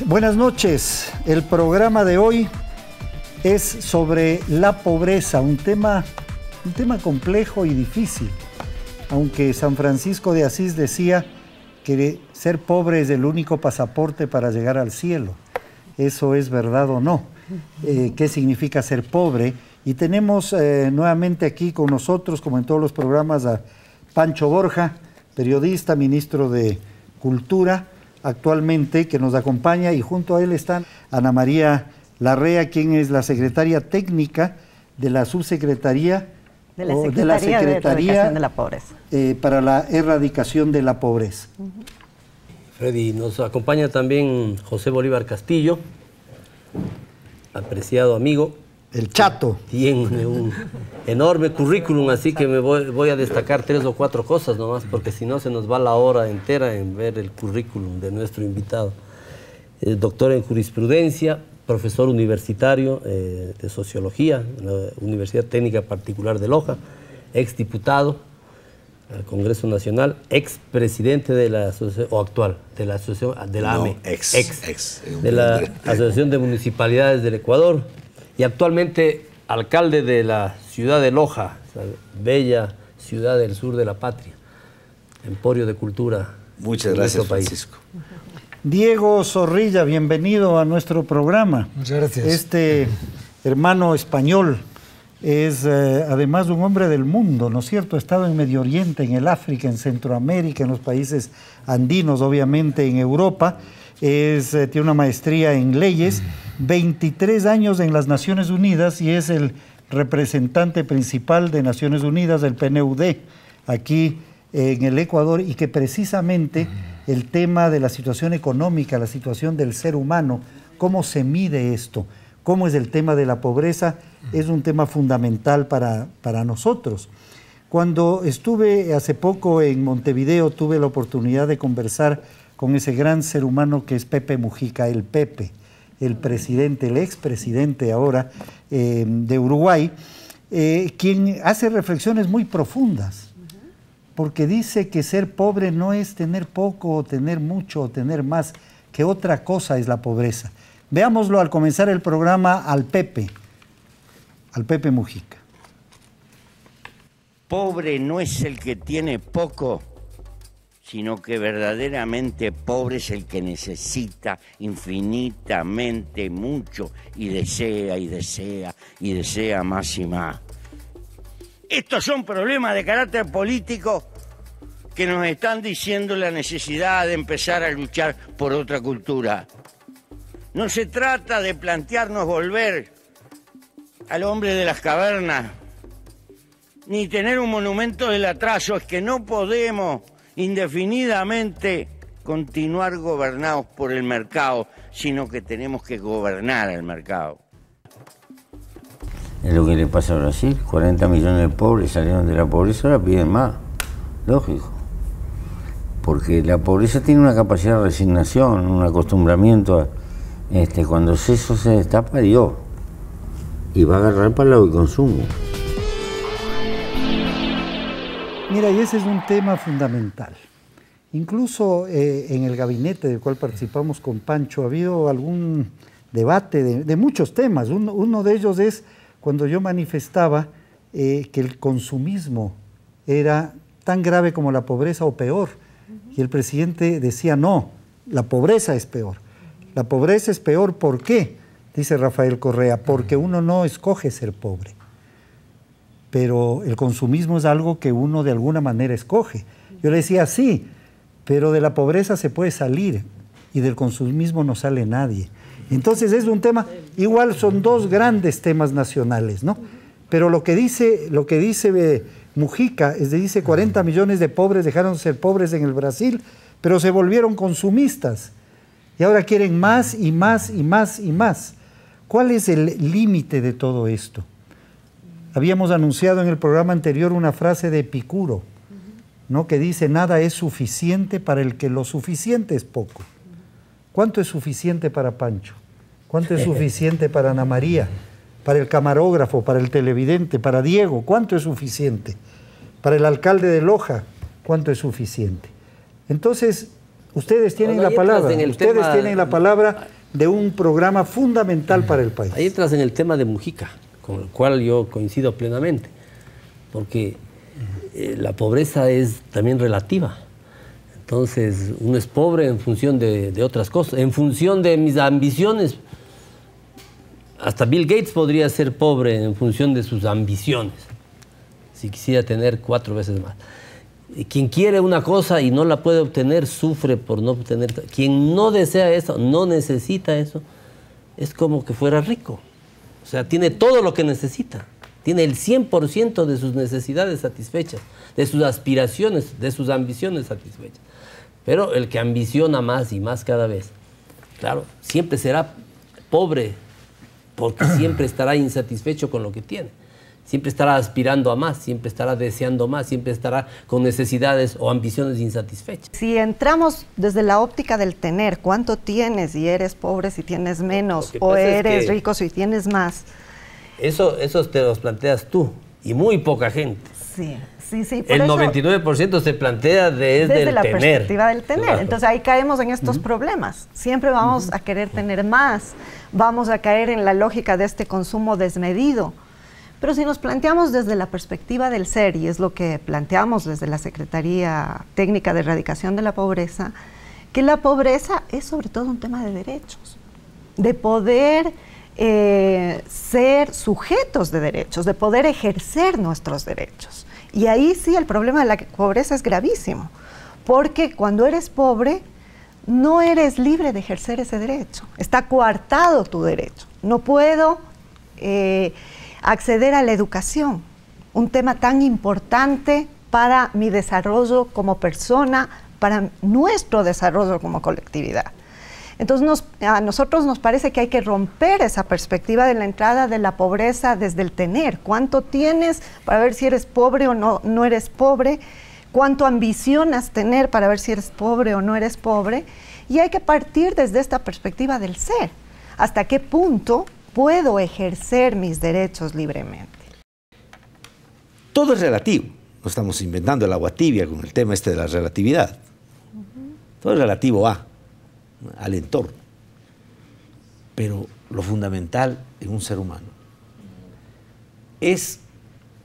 Buenas noches. El programa de hoy es sobre la pobreza, un tema complejo y difícil. Aunque San Francisco de Asís decía que ser pobre es el único pasaporte para llegar al cielo. ¿Eso es verdad o no? ¿Qué significa ser pobre? Y tenemos nuevamente aquí con nosotros, como en todos los programas, a Pancho Borja, periodista, ministro de Cultura, actualmente, que nos acompaña, y junto a él están Ana María Larrea, quien es la secretaria técnica de la subsecretaría de la Secretaría de la Pobreza. Para la erradicación de la pobreza. Freddy, nos acompaña también José Bolívar Castillo, apreciado amigo. El Chato. Tiene un enorme currículum, así que voy a destacar 3 o 4 cosas nomás, porque si no se nos va la hora entera en ver el currículum de nuestro invitado. Doctor en jurisprudencia, profesor universitario de sociología en la Universidad Técnica Particular de Loja, exdiputado al Congreso Nacional, expresidente de la asociación, o actual, de la asociación, de la AME, de la Asociación de Municipalidades del Ecuador, y actualmente alcalde de la ciudad de Loja, esa bella ciudad del sur de la patria, emporio de cultura. Muchas gracias, Francisco. Diego Zorrilla, bienvenido a nuestro programa. Muchas gracias. Este hermano español es además un hombre del mundo, ¿no es cierto? Ha estado en Medio Oriente, en el África, en Centroamérica, en los países andinos, obviamente en Europa. Tiene una maestría en leyes, 23 años en las Naciones Unidas y es el representante principal de Naciones Unidas del PNUD aquí en el Ecuador, y que precisamente el tema de la situación económica, la situación del ser humano, cómo se mide esto, cómo es el tema de la pobreza, es un tema fundamental para nosotros. Cuando estuve hace poco en Montevideo, tuve la oportunidad de conversar con ese gran ser humano que es Pepe Mujica, el Pepe, el presidente, el expresidente ahora de Uruguay, quien hace reflexiones muy profundas, porque dice que ser pobre no es tener poco o tener mucho o tener más, que otra cosa es la pobreza. Veámoslo al comenzar el programa al Pepe Mujica. Pobre no es el que tiene poco, sino que verdaderamente pobre es el que necesita infinitamente mucho y desea y desea y desea más y más. Estos son problemas de carácter político que nos están diciendo la necesidad de empezar a luchar por otra cultura. No se trata de plantearnos volver al hombre de las cavernas, ni tener un monumento del atraso. Es que no podemos indefinidamente continuar gobernados por el mercado, sino que tenemos que gobernar al mercado. Es lo que le pasa a Brasil, 40 millones de pobres salieron de la pobreza, ahora piden más, lógico. Porque la pobreza tiene una capacidad de resignación, un acostumbramiento a, cuando eso se destapa, Dios, y va a agarrar para el lado del consumo. Mira, y ese es un tema fundamental. Incluso en el gabinete del cual participamos con Pancho ha habido algún debate de muchos temas. Uno de ellos es cuando yo manifestaba que el consumismo era tan grave como la pobreza o peor. Y el presidente decía, no, la pobreza es peor. La pobreza es peor, ¿por qué? Dice Rafael Correa, porque uno no escoge ser pobre. Pero el consumismo es algo que uno de alguna manera escoge. Yo le decía, sí, pero de la pobreza se puede salir y del consumismo no sale nadie. Entonces es un tema, igual son dos grandes temas nacionales, ¿no? Pero lo que dice Mujica, dice 40 millones de pobres dejaron de ser pobres en el Brasil, pero se volvieron consumistas. Y ahora quieren más y más y más y más. ¿Cuál es el límite de todo esto? Habíamos anunciado en el programa anterior una frase de Epicuro, ¿no? Que dice, nada es suficiente para el que lo suficiente es poco. ¿Cuánto es suficiente para Pancho? ¿Cuánto es suficiente para Ana María? Para el camarógrafo, para el televidente, para Diego, ¿cuánto es suficiente? Para el alcalde de Loja, ¿cuánto es suficiente? Entonces, ustedes tienen la palabra, de un programa fundamental para el país. Ahí entras en el tema de Mujica, con el cual yo coincido plenamente, porque la pobreza es también relativa. Entonces, uno es pobre en función de otras cosas, en función de mis ambiciones. Hasta Bill Gates podría ser pobre en función de sus ambiciones, si quisiera tener 4 veces más. Quien quiere una cosa y no la puede obtener, sufre por no obtener. Quien no desea eso, no necesita eso, es como que fuera rico. O sea, tiene todo lo que necesita. Tiene el 100% de sus necesidades satisfechas, de sus aspiraciones, de sus ambiciones satisfechas. Pero el que ambiciona más y más cada vez, claro, siempre será pobre, porque siempre estará insatisfecho con lo que tiene. Siempre estará aspirando a más, siempre estará deseando más, siempre estará con necesidades o ambiciones insatisfechas. Si entramos desde la óptica del tener, ¿cuánto tienes y eres pobre si tienes menos? O eres rico si tienes más. Eso te los planteas tú y muy poca gente. Sí. El 99% se plantea desde la tener. Perspectiva del tener. Claro. Entonces ahí caemos en estos problemas. Siempre vamos a querer tener más, vamos a caer en la lógica de este consumo desmedido. Pero si nos planteamos desde la perspectiva del ser, y es lo que planteamos desde la Secretaría Técnica de Erradicación de la Pobreza, que la pobreza es sobre todo un tema de derechos, de poder ser sujetos de derechos, de poder ejercer nuestros derechos. Y ahí sí el problema de la pobreza es gravísimo, porque cuando eres pobre no eres libre de ejercer ese derecho, está coartado tu derecho. No puedo acceder a la educación, un tema tan importante para mi desarrollo como persona, para nuestro desarrollo como colectividad. Entonces a nosotros nos parece que hay que romper esa perspectiva de la entrada de la pobreza desde el tener. ¿Cuánto tienes para ver si eres pobre o no eres pobre? ¿Cuánto ambicionas tener para ver si eres pobre o no eres pobre? Y hay que partir desde esta perspectiva del ser. ¿Hasta qué punto puedo ejercer mis derechos libremente? Todo es relativo. No estamos inventando el agua tibia con el tema de la relatividad. Todo es relativo al entorno. Pero lo fundamental en un ser humano es,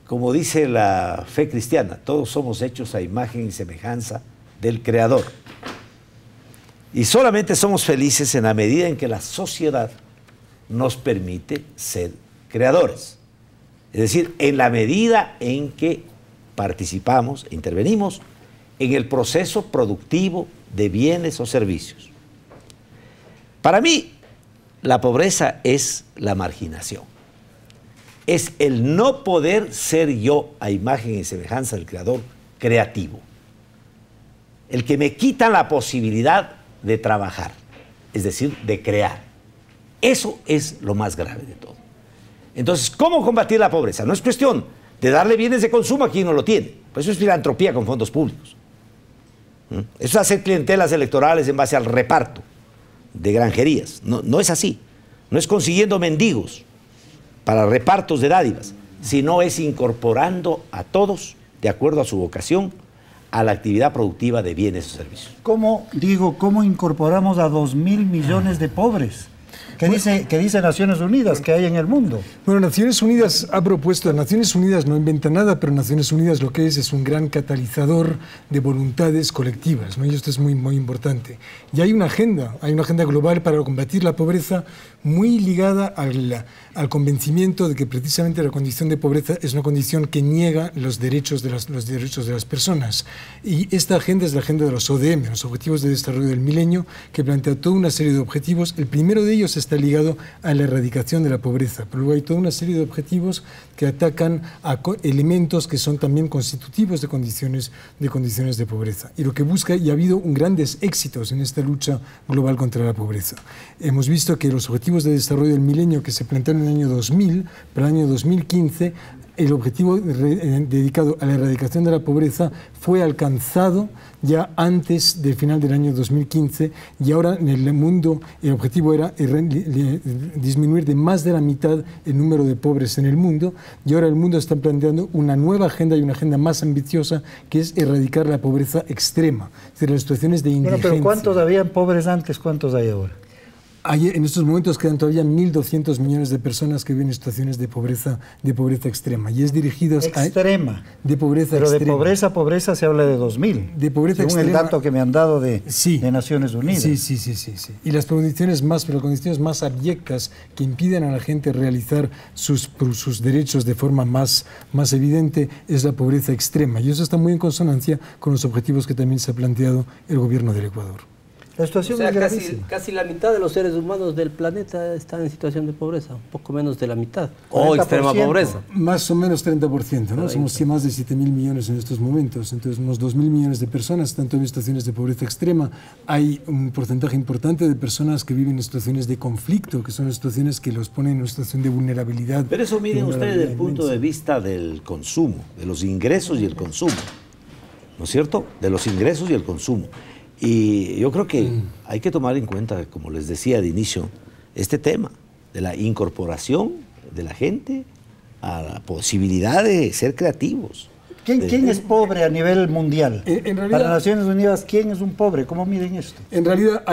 como dice la fe cristiana, todos somos hechos a imagen y semejanza del Creador. Y solamente somos felices en la medida en que la sociedad nos permite ser creadores. Es decir, en la medida en que participamos, intervenimos en el proceso productivo de bienes o servicios. Para mí, la pobreza es la marginación. Es el no poder ser yo a imagen y semejanza del Creador creativo. El que me quitan la posibilidad de trabajar, es decir, de crear. Eso es lo más grave de todo. Entonces, ¿cómo combatir la pobreza? No es cuestión de darle bienes de consumo a quien no lo tiene. Pues eso es filantropía con fondos públicos. Eso es hacer clientelas electorales en base al reparto de granjerías. No es así. No es consiguiendo mendigos para repartos de dádivas, sino es incorporando a todos, de acuerdo a su vocación, a la actividad productiva de bienes o servicios. ¿Cómo incorporamos a 2.000 millones de pobres? ¿Qué dice Naciones Unidas que hay en el mundo? Bueno, Naciones Unidas ha propuesto, Naciones Unidas no inventa nada, pero Naciones Unidas lo que es un gran catalizador de voluntades colectivas, ¿no? Y esto es muy, muy importante. Y hay una agenda global para combatir la pobreza muy ligada al convencimiento de que precisamente la condición de pobreza es una condición que niega los derechos de las personas. Y esta agenda es la agenda de los ODM, los Objetivos de Desarrollo del Milenio, que plantea toda una serie de objetivos. El primero de ellos está ligado a la erradicación de la pobreza, pero luego hay toda una serie de objetivos que atacan a elementos que son también constitutivos de condiciones de pobreza. Y lo que busca, y ha habido grandes éxitos en esta lucha global contra la pobreza. Hemos visto que los Objetivos de Desarrollo del Milenio que se plantearon en el año 2000, para el año 2015, el objetivo dedicado a la erradicación de la pobreza fue alcanzado ya antes del final del año 2015, y ahora en el mundo el objetivo era disminuir de más de la mitad el número de pobres en el mundo, y ahora el mundo está planteando una nueva agenda y una agenda más ambiciosa, que es erradicar la pobreza extrema, es decir, las situaciones de indigencia. Bueno, pero ¿cuántos habían pobres antes? ¿Cuántos hay ahora? En estos momentos quedan todavía 1.200 millones de personas que viven en situaciones de pobreza extrema. Y es dirigidos extrema. De pobreza Pero extrema. de pobreza se habla de 2.000. De pobreza según extrema. el dato que me han dado de Naciones Unidas. Sí. Y las condiciones más abyectas que impiden a la gente realizar sus derechos de forma más evidente es la pobreza extrema. Y eso está muy en consonancia con los objetivos que también se ha planteado el gobierno del Ecuador. La situación es gravísima. Casi la mitad de los seres humanos del planeta están en situación de pobreza, un poco menos de la mitad, 40%. o extrema pobreza. Más o menos 30%, ¿no? Somos más de 7.000 millones en estos momentos, entonces unos 2.000 millones de personas están en situaciones de pobreza extrema. Hay un porcentaje importante de personas que viven en situaciones de conflicto, que son situaciones que los ponen en una situación de vulnerabilidad. Pero eso miren ustedes desde el punto de vista del consumo, de los ingresos y el consumo, ¿no es cierto? De los ingresos y el consumo. Y yo creo que hay que tomar en cuenta, como les decía de inicio, este tema de la incorporación de la gente a la posibilidad de ser creativos. ¿Quién es pobre a nivel mundial? En realidad, para Naciones Unidas, ¿quién es un pobre? ¿Cómo miden esto? En realidad,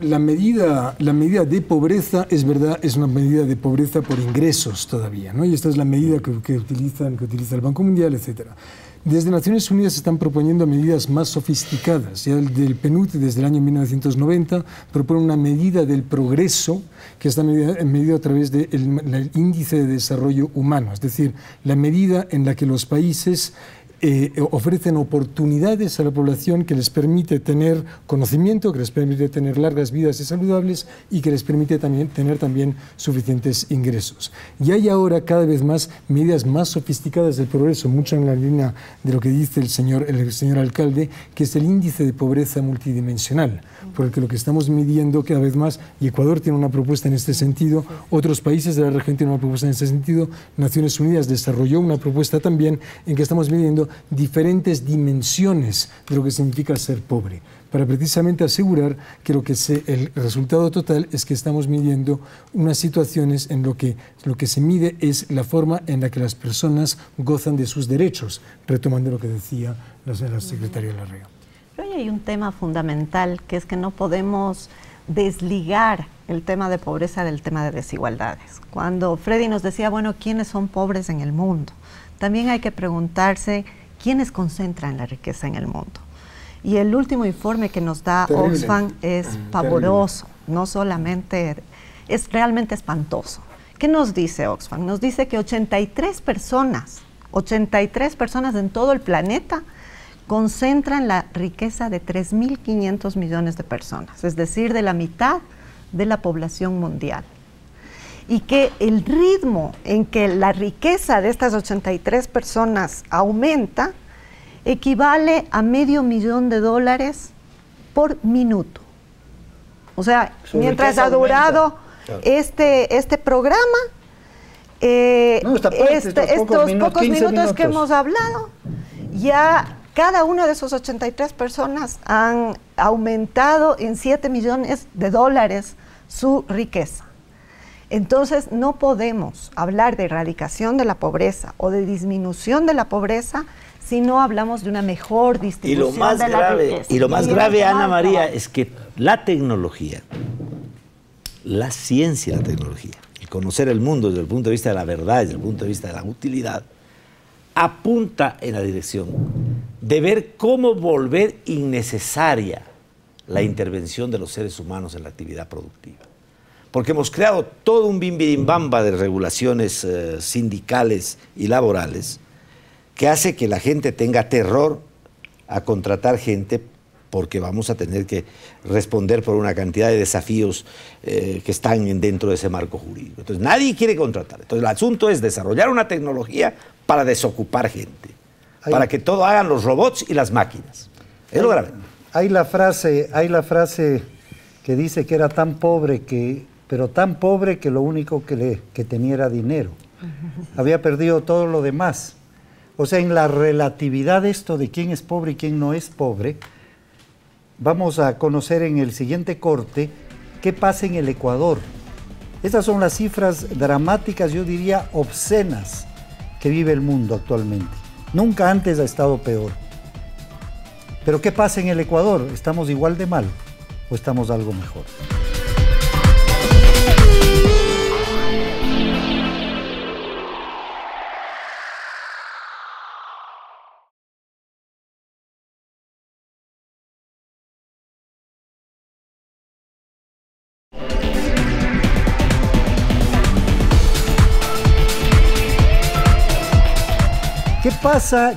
la medida de pobreza, es verdad, es una medida de pobreza por ingresos todavía, ¿no? Y esta es la medida que utiliza el Banco Mundial, etcétera. Desde Naciones Unidas se están proponiendo medidas más sofisticadas. Ya el del PNUD, desde el año 1990, propone una medida del progreso que está medido a través del índice de desarrollo humano, es decir, la medida en la que los países ofrecen oportunidades a la población que les permite tener conocimiento, que les permite tener largas vidas y saludables y que les permite tener suficientes ingresos. Y hay ahora cada vez más medidas más sofisticadas del progreso, mucho en la línea de lo que dice el señor alcalde, que es el índice de pobreza multidimensional, porque lo que estamos midiendo cada vez más, y Ecuador tiene una propuesta en este sentido, otros países de la región tienen una propuesta en este sentido, Naciones Unidas desarrolló una propuesta también en que estamos midiendo diferentes dimensiones de lo que significa ser pobre, para precisamente asegurar que el resultado total es que estamos midiendo unas situaciones en lo que se mide es la forma en la que las personas gozan de sus derechos, retomando lo que decía la secretaria Larrea. Pero hay un tema fundamental, que es que no podemos desligar el tema de pobreza del tema de desigualdades. Cuando Freddy nos decía, bueno, ¿quiénes son pobres en el mundo? También hay que preguntarse quiénes concentran la riqueza en el mundo. Y el último informe que nos da Oxfam es pavoroso, no solamente, es realmente espantoso. ¿Qué nos dice Oxfam? Nos dice que 83 personas en todo el planeta concentran la riqueza de 3.500 millones de personas, es decir, de la mitad de la población mundial. Y que el ritmo en que la riqueza de estas 83 personas aumenta equivale a $500,000 por minuto. O sea, mientras ha durado este programa, estos pocos minutos que hemos hablado, ya cada una de esas 83 personas han aumentado en $7 millones su riqueza. Entonces, no podemos hablar de erradicación de la pobreza o de disminución de la pobreza si no hablamos de una mejor distribución de la riqueza. Y lo más grave, Ana María, es que la tecnología, la ciencia y la tecnología, el conocer el mundo desde el punto de vista de la verdad, desde el punto de vista de la utilidad, apunta en la dirección de ver cómo volver innecesaria la intervención de los seres humanos en la actividad productiva. Porque hemos creado todo un bimbirimbamba de regulaciones sindicales y laborales que hace que la gente tenga terror a contratar gente porque vamos a tener que responder por una cantidad de desafíos que están dentro de ese marco jurídico. Entonces nadie quiere contratar. Entonces el asunto es desarrollar una tecnología para desocupar gente, para que todo hagan los robots y las máquinas. Es lo grave. Hay la frase que dice que era tan pobre pero tan pobre que lo único que tenía era dinero. Había perdido todo lo demás. O sea, en la relatividad de esto de quién es pobre y quién no es pobre, vamos a conocer en el siguiente corte qué pasa en el Ecuador. Estas son las cifras dramáticas, yo diría obscenas, que vive el mundo actualmente. Nunca antes ha estado peor. Pero ¿qué pasa en el Ecuador? ¿Estamos igual de mal o estamos algo mejor?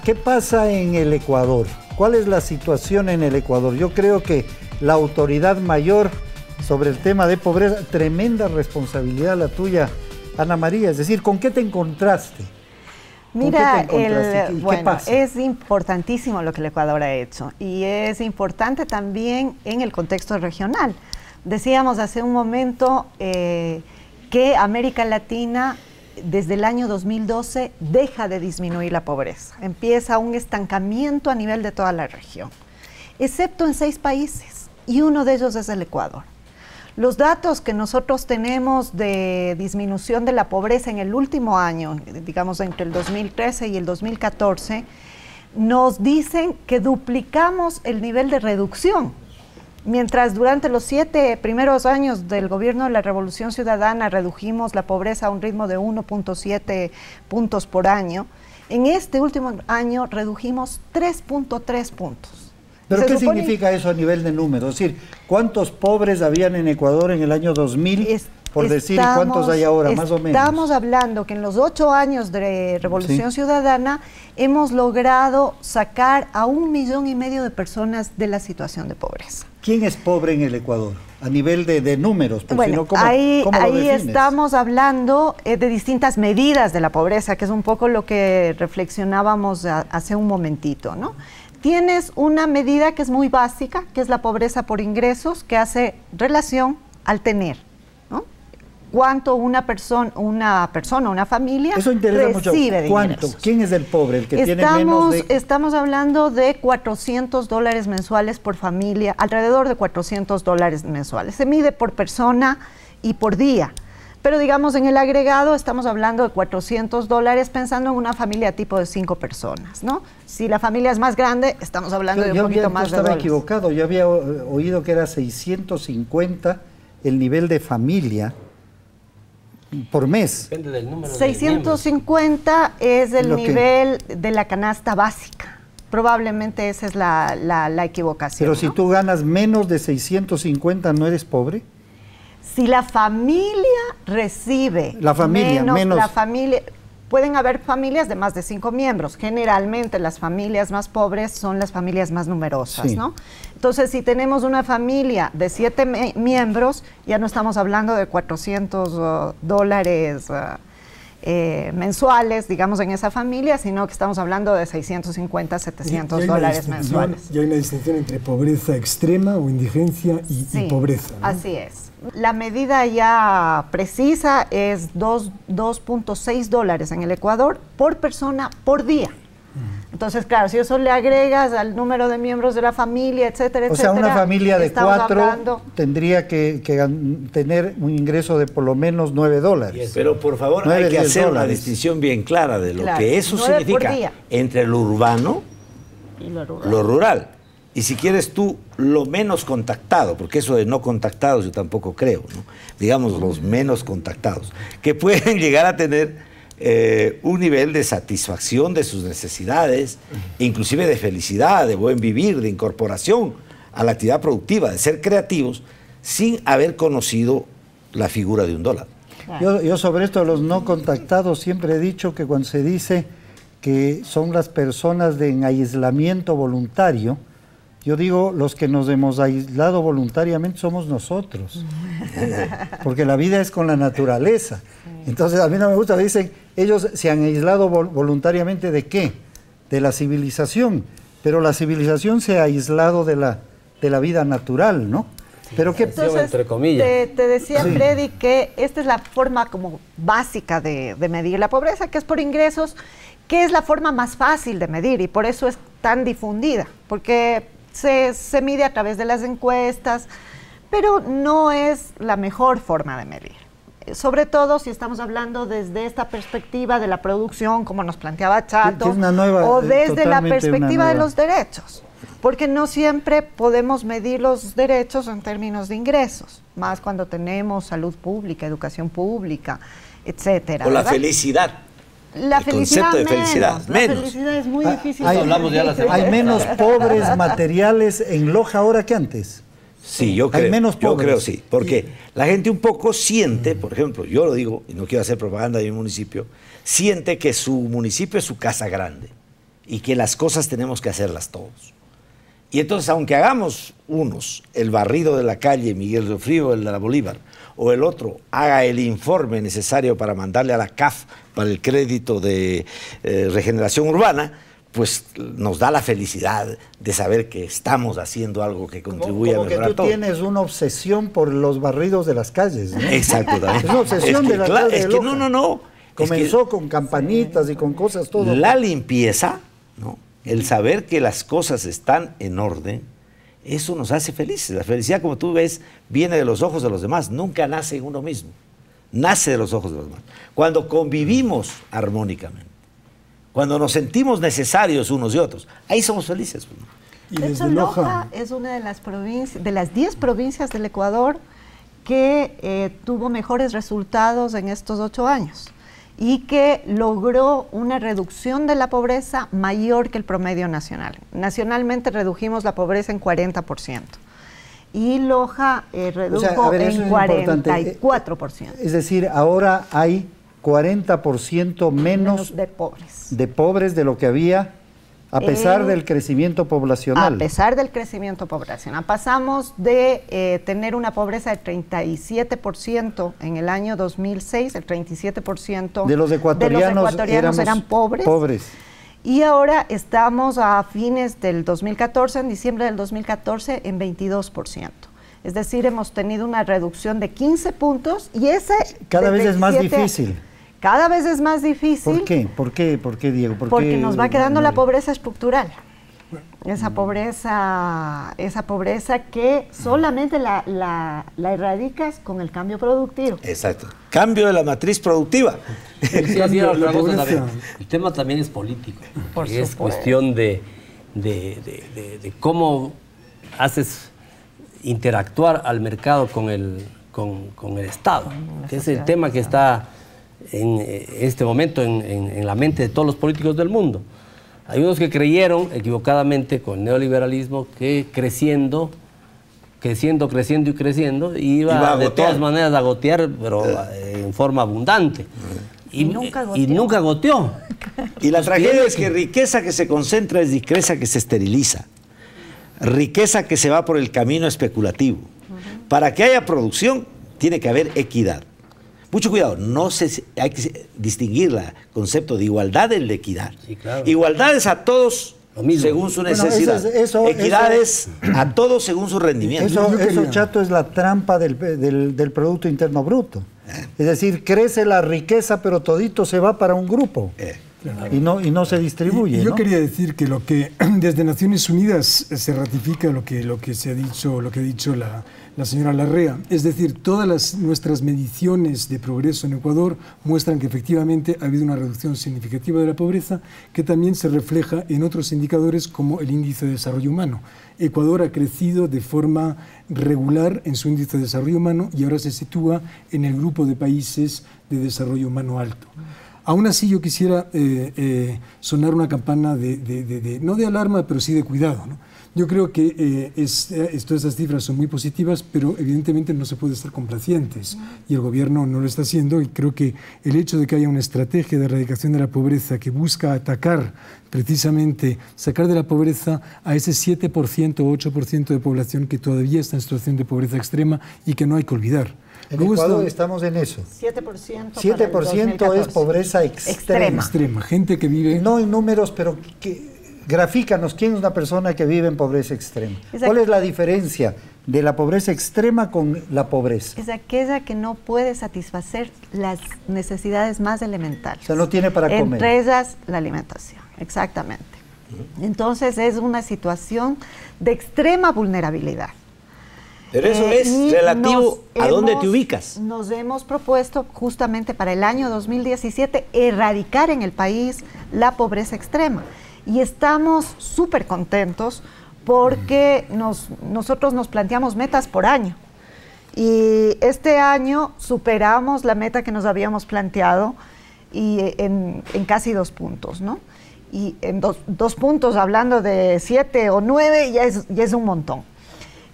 ¿Qué pasa en el Ecuador? ¿Cuál es la situación en el Ecuador? Yo creo que la autoridad mayor sobre el tema de pobreza, tremenda responsabilidad la tuya, Ana María. Es decir, ¿con qué te encontraste? Mira, ¿qué pasa? Es importantísimo lo que el Ecuador ha hecho y es importante también en el contexto regional. Decíamos hace un momento que América Latina desde el año 2012 deja de disminuir la pobreza, empieza un estancamiento a nivel de toda la región, excepto en 6 países y uno de ellos es el Ecuador. Los datos que nosotros tenemos de disminución de la pobreza en el último año, digamos entre el 2013 y el 2014, nos dicen que duplicamos el nivel de reducción. Mientras durante los 7 primeros años del gobierno de la Revolución Ciudadana redujimos la pobreza a un ritmo de 1.7 puntos por año, en este último año redujimos 3.3 puntos. ¿Pero qué significa eso a nivel de números? Es decir, ¿cuántos pobres habían en Ecuador en el año 2000? Por decir, ¿cuántos hay ahora, más o menos? Estamos hablando que en los 8 años de Revolución Ciudadana hemos logrado sacar a 1,5 millones de personas de la situación de pobreza. ¿Quién es pobre en el Ecuador? A nivel de números, porque bueno, si no, ahí estamos hablando de distintas medidas de la pobreza, que es un poco lo que reflexionábamos hace un momentito, ¿no? Tienes una medida que es muy básica, que es la pobreza por ingresos, que hace relación al tener, ¿no? Cuánto una persona, una familia eso interesa recibe mucho. De ¿Cuánto? ingresos. ¿Quién es el pobre? El que tiene menos de... Estamos hablando de $400 mensuales por familia, alrededor de $400 mensuales. Se mide por persona y por día. Pero digamos, en el agregado estamos hablando de $400 pensando en una familia tipo de 5 personas, ¿no? Si la familia es más grande, estamos hablando de un poquito más de dólares. Yo estaba equivocado, yo había oído que era 650 el nivel de familia por mes. Depende del número 650 es el nivel de la canasta básica. Probablemente esa es la equivocación. Pero si tú ganas menos de 650, ¿no eres pobre? Si la familia recibe la familia, menos la familia, pueden haber familias de más de 5 miembros. Generalmente las familias más pobres son las familias más numerosas, ¿no? Entonces, si tenemos una familia de 7 miembros, ya no estamos hablando de $400 mensuales, digamos, en esa familia, sino que estamos hablando de 650, $700 mensuales. Y hay una distinción entre pobreza extrema o indigencia y pobreza, ¿no? Así es. La medida ya precisa es $2.6 en el Ecuador por persona por día. Entonces, claro, si eso le agregas al número de miembros de la familia, etcétera, etcétera. O sea, una familia de 4 tendría que tener un ingreso de por lo menos $9. Pero por favor, hay que hacer una distinción bien clara de lo que eso significa entre lo urbano y lo rural. Y si quieres tú, lo menos contactado, porque eso de no contactados yo tampoco creo, ¿no? Digamos los menos contactados, que pueden llegar a tener un nivel de satisfacción de sus necesidades, inclusive de felicidad, de buen vivir, de incorporación a la actividad productiva, de ser creativos, sin haber conocido la figura de $1. Yo sobre esto de los no contactados siempre he dicho que cuando se dice que son las personas en aislamiento voluntario, yo digo, los que nos hemos aislado voluntariamente somos nosotros, porque la vida es con la naturaleza. Entonces a mí no me gusta, dicen, ellos se han aislado voluntariamente ¿de qué? De la civilización, pero la civilización se ha aislado de la vida natural, ¿no? Pero qué, entonces, entre comillas. Te decía Freddy que esta es la forma como básica de medir la pobreza, que es por ingresos, que es la forma más fácil de medir y por eso es tan difundida, porque se mide a través de las encuestas, pero no es la mejor forma de medir. Sobre todo si estamos hablando desde esta perspectiva de la producción, como nos planteaba Chato, o desde la perspectiva de los derechos, porque no siempre podemos medir los derechos en términos de ingresos, más cuando tenemos salud pública, educación pública, etcétera. O la felicidad. La felicidad concepto de felicidad. La felicidad es muy difícil. Hay menos pobres materiales en Loja ahora que antes. Sí, yo creo sí, porque la gente un poco siente, por ejemplo, yo lo digo, y no quiero hacer propaganda de mi municipio, siente que su municipio es su casa grande. y que las cosas tenemos que hacerlas todos. Y entonces, aunque hagamos unos el barrido de la calle Miguel Riofrío, el de la Bolívar, o el otro haga el informe necesario para mandarle a la CAF para el crédito de regeneración urbana, pues nos da la felicidad de saber que estamos haciendo algo que contribuye a mejorar que tú todo. Tienes una obsesión por los barridos de las calles, ¿no? Exacto, también. Es una obsesión de la calle. Es que no. Comenzó con campanitas y con cosas todo. La limpieza, ¿no? El saber que las cosas están en orden, eso nos hace felices. La felicidad, como tú ves, viene de los ojos de los demás, nunca nace en uno mismo, nace de los ojos de los demás. Cuando convivimos armónicamente, cuando nos sentimos necesarios unos y otros, ahí somos felices. Y de hecho, Loja es una de las 10 provincias del Ecuador que tuvo mejores resultados en estos 8 años y que logró una reducción de la pobreza mayor que el promedio nacional. Nacionalmente redujimos la pobreza en 40%. Y Loja redujo en 44%. Es decir, ahora hay 40% menos de pobres de lo que había, a pesar del crecimiento poblacional. A pesar del crecimiento poblacional. Pasamos de tener una pobreza de 37% en el año 2006, el 37% de los ecuatorianos eran pobres. Y ahora estamos a fines del 2014, en diciembre del 2014, en 22%. Es decir, hemos tenido una reducción de 15 puntos y ese... Cada vez es más difícil. Cada vez es más difícil. ¿Por qué? ¿Por qué, Diego? Porque nos va quedando la pobreza estructural. Esa pobreza que solamente la erradicas con el cambio productivo. Exacto. Cambio de la matriz productiva. El tema también es político. Es cuestión de cómo haces interactuar al mercado con el Estado, que es el tema que está en este momento en la mente de todos los políticos del mundo. Hay unos que creyeron equivocadamente con el neoliberalismo que creciendo iba de todas maneras a gotear, pero en forma abundante. Y nunca goteó. Y la tragedia es que riqueza que se concentra es riqueza que se esteriliza. Riqueza que se va por el camino especulativo. Para que haya producción, tiene que haber equidad. Mucho cuidado, hay que distinguir el concepto de igualdad del de equidad. Sí, claro. Igualdad es a todos según su necesidad. Equidad es a todos según su rendimiento. Eso, Chato, es la trampa del Producto Interno Bruto. Es decir, crece la riqueza, pero todito se va para un grupo. Y no se distribuye. Y yo quería decir que lo que desde Naciones Unidas se ratifica lo que ha dicho la señora Larrea. Es decir, todas nuestras mediciones de progreso en Ecuador muestran que efectivamente ha habido una reducción significativa de la pobreza, que también se refleja en otros indicadores como el índice de desarrollo humano. Ecuador ha crecido de forma regular en su índice de desarrollo humano y ahora se sitúa en el grupo de países de desarrollo humano alto. Aún así, yo quisiera sonar una campana no de alarma, pero sí de cuidado, ¿no? Yo creo que todas esas cifras son muy positivas, pero evidentemente no se puede estar complacientes y el gobierno no lo está haciendo, y creo que el hecho de que haya una estrategia de erradicación de la pobreza que busca atacar precisamente, sacar de la pobreza a ese 7% o 8% de población que todavía está en situación de pobreza extrema y que no hay que olvidar. En Ecuador estamos en eso. 7% es pobreza extrema. Gente que vive... No en números, pero grafícanos, ¿quién es una persona que vive en pobreza extrema? ¿Cuál es la diferencia de la pobreza extrema con la pobreza? Es aquella que no puede satisfacer las necesidades más elementales. O sea, no tiene para comer. Entre ellas, la alimentación, exactamente. Entonces, es una situación de extrema vulnerabilidad. Pero eso es relativo a dónde te ubicas. Nos hemos propuesto justamente para el año 2017 erradicar en el país la pobreza extrema. Y estamos súper contentos porque nosotros nos planteamos metas por año. Y este año superamos la meta que nos habíamos planteado y en casi 2 puntos, ¿no? Y en dos puntos, hablando de 7 o 9, ya es un montón.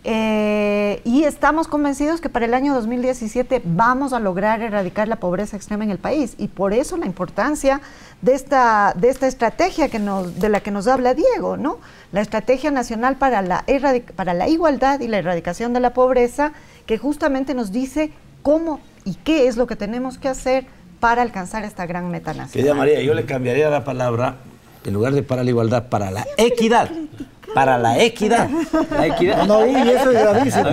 Y estamos convencidos que para el año 2017 vamos a lograr erradicar la pobreza extrema en el país. Y por eso la importancia de esta estrategia de la que nos habla Diego, ¿no? La Estrategia Nacional para la Igualdad y la Erradicación de la Pobreza, que justamente nos dice cómo y qué es lo que tenemos que hacer para alcanzar esta gran meta nacional. Querida María, yo le cambiaría la palabra, en lugar de para la igualdad, para la equidad. Para la equidad. La equidad. No, y eso es gravísimo.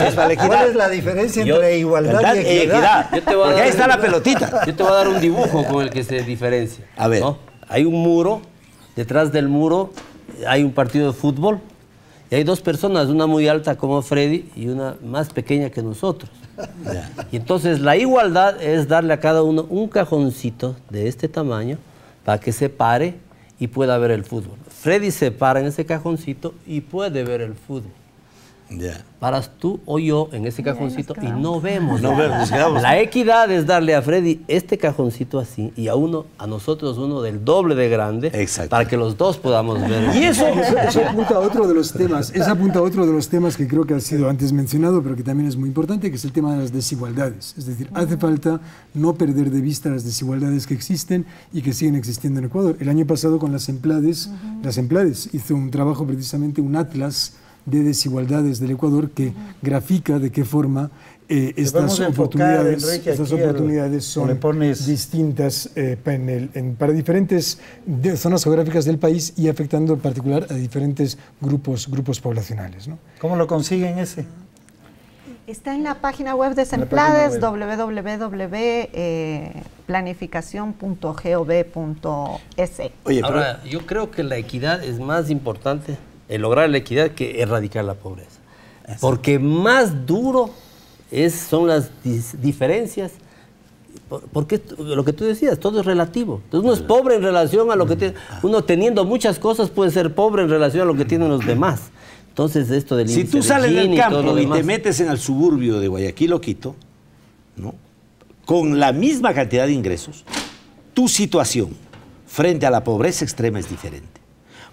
¿Cuál es la diferencia entre igualdad y equidad? Porque ahí está la pelotita. Yo te voy a dar un dibujo con el que se diferencia. A ver. ¿No? Hay un muro, detrás del muro hay un partido de fútbol y hay dos personas, una muy alta como Freddy y una más pequeña que nosotros. Y entonces la igualdad es darle a cada uno un cajoncito de este tamaño para que se pare y pueda ver el fútbol. Freddy se para en ese cajoncito y puede ver el fútbol. Paras tú o yo en ese cajoncito y no vemos. La equidad es darle a Freddy este cajoncito así y a nosotros uno del doble de grande. Exacto. Para que los dos podamos ver. Y eso apunta a otro de los temas, que creo que ha sido antes mencionado, pero que también es muy importante, que es el tema de las desigualdades. Es decir, hace falta no perder de vista las desigualdades que existen y que siguen existiendo en Ecuador. El año pasado con las Emplades hizo un trabajo, precisamente un atlas de desigualdades del Ecuador que grafica de qué forma estas oportunidades son distintas para diferentes zonas geográficas del país y afectando en particular a diferentes grupos poblacionales, ¿no? ¿Cómo lo consiguen ese? Está en la página web de Semplades, www.planificacion.gov.es. Ahora, yo creo que la equidad es más importante, lograr la equidad, que erradicar la pobreza. Porque más duro son las diferencias. Porque lo que tú decías, todo es relativo. Entonces uno es pobre en relación a lo que tiene. Uno teniendo muchas cosas puede ser pobre en relación a lo que tienen los demás. Entonces esto del si tú sales del campo y te metes en el suburbio de Guayaquil o Quito, ¿no?, con la misma cantidad de ingresos, tu situación frente a la pobreza extrema es diferente.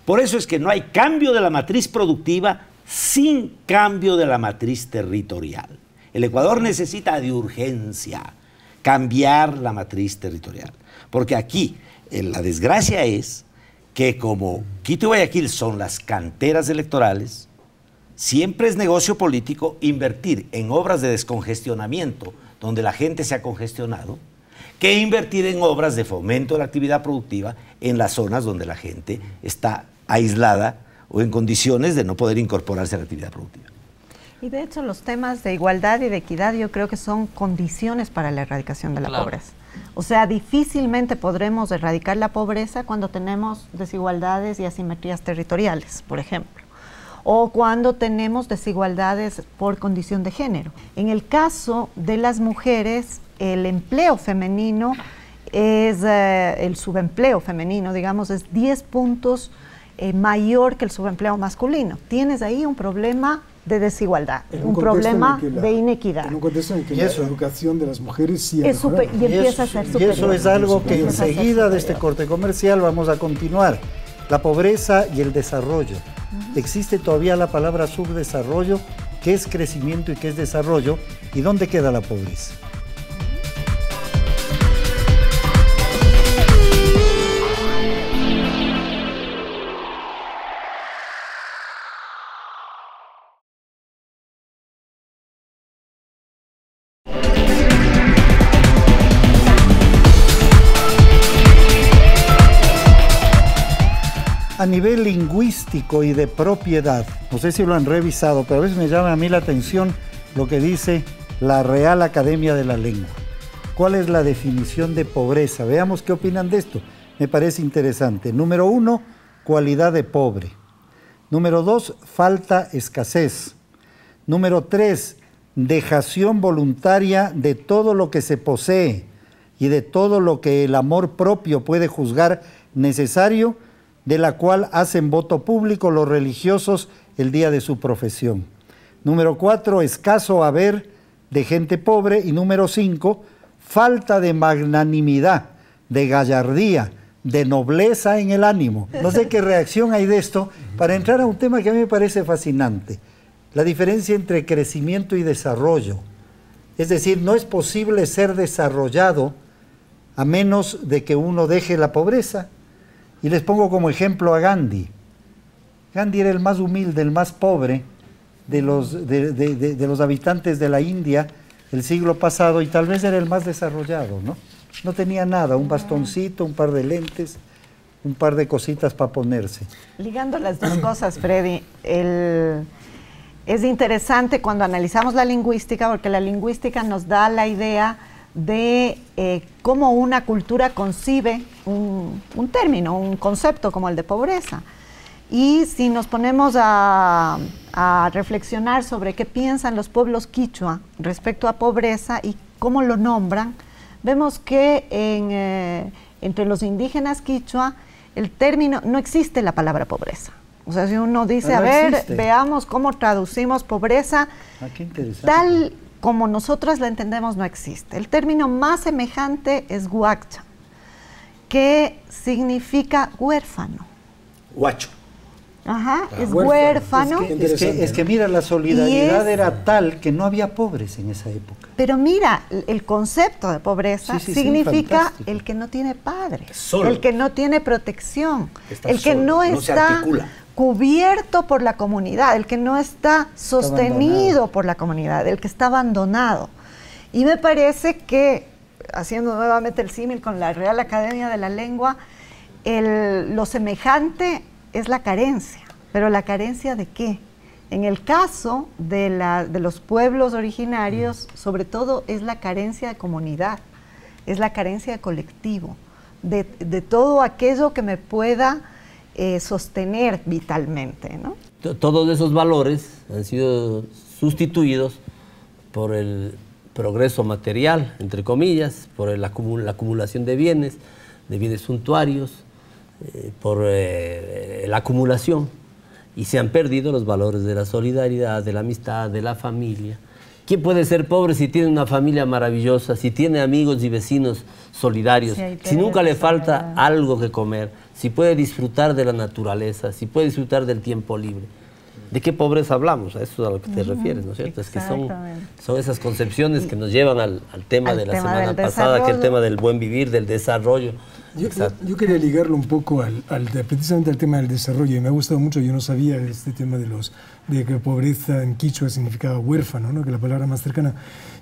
Por eso es que no hay cambio de la matriz productiva sin cambio de la matriz territorial. El Ecuador necesita de urgencia cambiar la matriz territorial. Porque aquí la desgracia es que como Quito y Guayaquil son las canteras electorales, siempre es negocio político invertir en obras de descongestionamiento, donde la gente se ha congestionado, que invertir en obras de fomento de la actividad productiva en las zonas donde la gente está aislada o en condiciones de no poder incorporarse a la actividad productiva. Y de hecho los temas de igualdad y de equidad yo creo que son condiciones para la erradicación de la pobreza. O sea, difícilmente podremos erradicar la pobreza cuando tenemos desigualdades y asimetrías territoriales, por ejemplo, o cuando tenemos desigualdades por condición de género. En el caso de las mujeres, el empleo femenino el subempleo femenino, digamos, es 10 puntos mayor que el subempleo masculino. Tienes ahí un problema de desigualdad, un problema de inequidad. En un contexto en que la educación de las mujeres sí es y empieza a ser superior. Y eso es algo que enseguida de este corte comercial vamos a continuar. La pobreza y el desarrollo. Existe todavía la palabra subdesarrollo, qué es crecimiento y qué es desarrollo, y dónde queda la pobreza. A nivel lingüístico y de propiedad, no sé si lo han revisado, pero a veces me llama a mí la atención lo que dice la Real Academia de la Lengua. ¿Cuál es la definición de pobreza? Veamos qué opinan de esto. Me parece interesante. Número 1, cualidad de pobre. Número 2, falta, escasez. Número 3, dejación voluntaria de todo lo que se posee y de todo lo que el amor propio puede juzgar necesario, de la cual hacen voto público los religiosos el día de su profesión. Número 4, escaso haber de gente pobre. Y número 5, falta de magnanimidad, de gallardía, de nobleza en el ánimo. No sé qué reacción hay de esto, para entrar a un tema que a mí me parece fascinante. la diferencia entre crecimiento y desarrollo. Es decir, no es posible ser desarrollado a menos de que uno deje la pobreza. Y les pongo como ejemplo a Gandhi. Gandhi era el más humilde, el más pobre de los habitantes de la India el siglo pasado, y tal vez era el más desarrollado, ¿no? No tenía nada, un bastoncito, un par de lentes, un par de cositas para ponerse. Ligando las dos cosas, Freddy, es interesante cuando analizamos la lingüística, porque la lingüística nos da la idea de cómo una cultura concibe un término, un concepto como el de pobreza. Y si nos ponemos a reflexionar sobre qué piensan los pueblos quichua respecto a pobreza y cómo lo nombran, vemos que entre los indígenas quichua el término, no existe la palabra pobreza. O sea, si uno dice, a ver, existe. Veamos cómo traducimos pobreza, qué interesante. Tal como nosotras la entendemos, no existe. El término más semejante es huacha, que significa huérfano. Huacho. Ajá, es huérfano. Es que mira, la solidaridad era tal que no había pobres en esa época. Pero mira, el concepto de pobreza significa el que no tiene padre, el que no tiene protección, el que no está cubierto por la comunidad, el que no está sostenido por la comunidad, el que está abandonado. Y me parece que, haciendo nuevamente el símil con la Real Academia de la Lengua, lo semejante es la carencia, pero ¿la carencia de qué? En el caso de los pueblos originarios, sobre todo es la carencia de comunidad, es la carencia de colectivo, de todo aquello que me pueda sostener vitalmente, ¿no? Todos esos valores han sido sustituidos por el progreso material, entre comillas, por la acumulación de bienes suntuarios, por la acumulación, y se han perdido los valores de la solidaridad, de la amistad, de la familia. ¿Quién puede ser pobre si tiene una familia maravillosa, si tiene amigos y vecinos solidarios, si nunca le falta algo que comer, si puede disfrutar de la naturaleza, si puede disfrutar del tiempo libre? ¿De qué pobreza hablamos? A eso es a lo que te refieres, ¿no es cierto? Es que son esas concepciones que nos llevan al tema de la semana pasada, que es el tema del buen vivir, del desarrollo. Yo quería ligarlo un poco precisamente al tema del desarrollo, y me ha gustado mucho. Yo no sabía este tema de que pobreza en quichua significaba huérfano, ¿no? Que la palabra más cercana.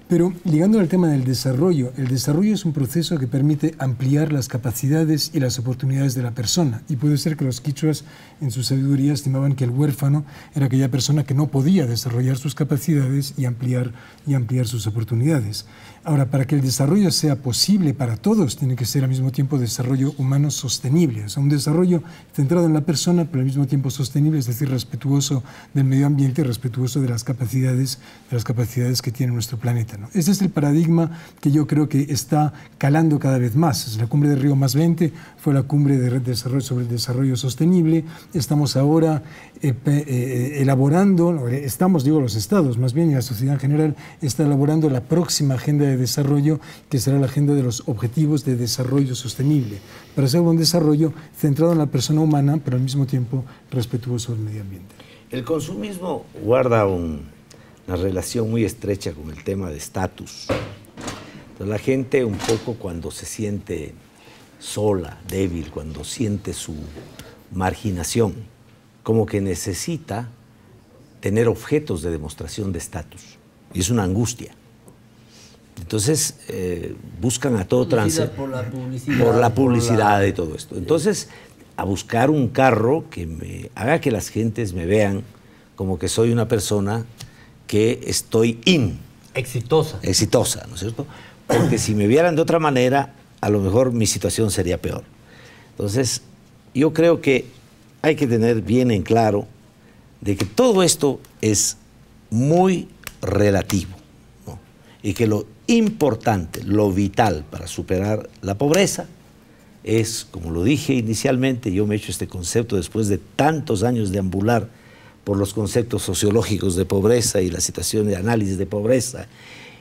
Pero ligando al tema del desarrollo, el desarrollo es un proceso que permite ampliar las capacidades y las oportunidades de la persona. Y puede ser que los quichuas, en su sabiduría, estimaban que el huérfano era aquella persona que no podía desarrollar sus capacidades y ampliar sus oportunidades. Ahora, para que el desarrollo sea posible para todos, tiene que ser al mismo tiempo desarrollo humano sostenible. O sea, un desarrollo centrado en la persona, pero al mismo tiempo sostenible, es decir, respetuoso del medio ambiente, respetuoso de las capacidades que tiene nuestro planeta, ¿no? Ese es el paradigma que yo creo que está calando cada vez más. La cumbre de Río +20 fue la cumbre de desarrollo sobre el desarrollo sostenible. Estamos ahora elaborando, los estados más bien, y la sociedad en general está elaborando la próxima agenda de desarrollo, que será la agenda de los objetivos de desarrollo sostenible, para hacer un desarrollo centrado en la persona humana, pero al mismo tiempo respetuoso del medio ambiente. El consumismo guarda una relación muy estrecha con el tema de estatus. La gente, un poco cuando se siente sola, débil, cuando siente su marginación, como que necesita tener objetos de demostración de estatus, y es una angustia. Entonces buscan a todo trance por la publicidad y todo esto. Entonces, a buscar un carro que me haga que las gentes me vean como que soy una persona que estoy exitosa, ¿no es cierto? Porque si me vieran de otra manera, a lo mejor mi situación sería peor. Entonces, yo creo que hay que tener bien en claro de que todo esto es muy relativo, ¿no? Y que lo importante, lo vital para superar la pobreza es, como lo dije inicialmente, yo me he hecho este concepto después de tantos años de ambular por los conceptos sociológicos de pobreza y la situación de análisis de pobreza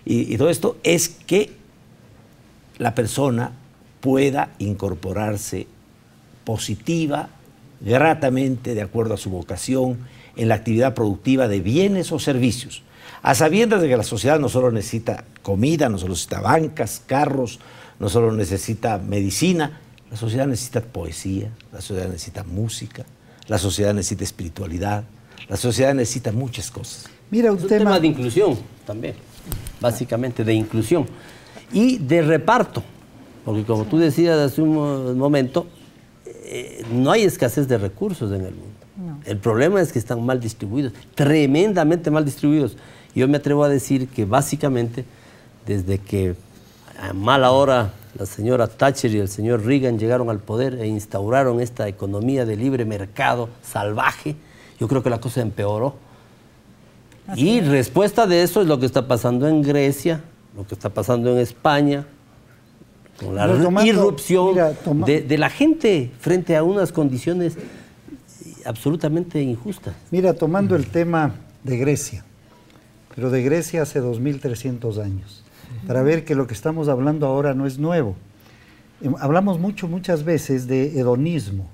y todo esto, es que la persona pueda incorporarse positiva gratamente de acuerdo a su vocación en la actividad productiva de bienes o servicios, a sabiendas de que la sociedad no solo necesita comida, no solo necesita bancas, carros, no solo necesita medicina, la sociedad necesita poesía, la sociedad necesita música, la sociedad necesita espiritualidad, la sociedad necesita muchas cosas. Mira, Es un tema de inclusión también, básicamente de inclusión y de reparto, porque como tú decías hace un momento, no hay escasez de recursos en el mundo. No. El problema es que están mal distribuidos, tremendamente mal distribuidos. Yo me atrevo a decir que básicamente desde que a mala hora la señora Thatcher y el señor Reagan llegaron al poder e instauraron esta economía de libre mercado salvaje, yo creo que la cosa empeoró. Y respuesta de eso es lo que está pasando en Grecia, lo que está pasando en España, con la irrupción de la gente frente a unas condiciones absolutamente injustas. Mira, tomando el tema de Grecia, pero de Grecia hace 2300 años, para ver que lo que estamos hablando ahora no es nuevo. Hablamos muchas veces de hedonismo,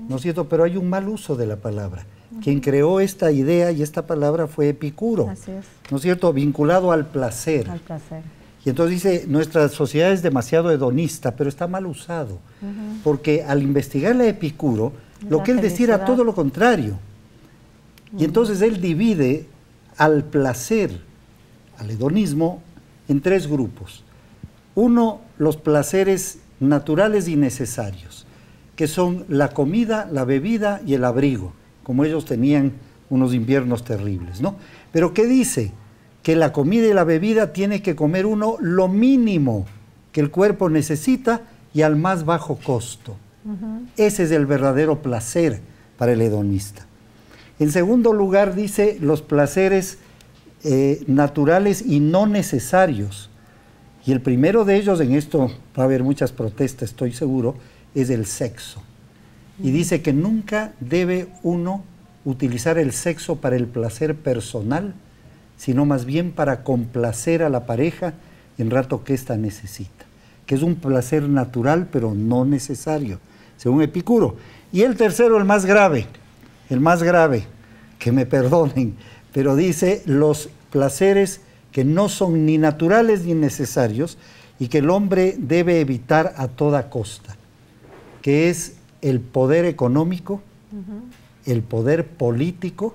¿no es cierto? Pero hay un mal uso de la palabra. Quien creó esta idea y esta palabra fue Epicuro, Así es. ¿no es cierto? Vinculado al placer. Al placer. Y entonces dice, nuestra sociedad es demasiado hedonista, pero está mal usado, porque al investigarle a Epicuro, lo que él decía era todo lo contrario. Y entonces él divide al placer, al hedonismo, en tres grupos. Uno, los placeres naturales y necesarios, que son la comida, la bebida y el abrigo, como ellos tenían unos inviernos terribles, ¿no? Pero ¿qué dice? Que la comida y la bebida tiene que comer uno lo mínimo que el cuerpo necesita y al más bajo costo. Ese es el verdadero placer para el hedonista. En segundo lugar dice los placeres naturales y no necesarios. Y el primero de ellos, en esto va a haber muchas protestas, estoy seguro, es el sexo. Y dice que nunca debe uno utilizar el sexo para el placer personal, sino más bien para complacer a la pareja en rato que ésta necesita, que es un placer natural pero no necesario, según Epicuro. Y el tercero, el más grave, que me perdonen, pero dice los placeres que no son ni naturales ni necesarios y que el hombre debe evitar a toda costa, que es el poder económico, el poder político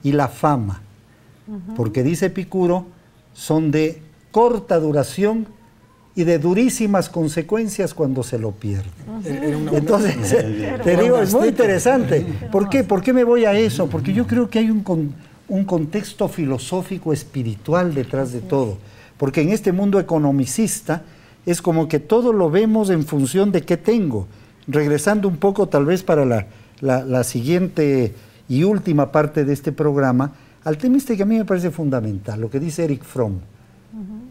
y la fama. Porque dice Epicuro, son de corta duración y de durísimas consecuencias cuando se lo pierde. Entonces, te digo, es muy interesante. ¿Por qué? ¿Por qué me voy a eso? Porque yo creo que hay un contexto filosófico espiritual detrás de todo. Porque en este mundo economicista es como que todo lo vemos en función de qué tengo. Regresando un poco tal vez para la siguiente y última parte de este programa, al tema este que a mí me parece fundamental, lo que dice Erich Fromm.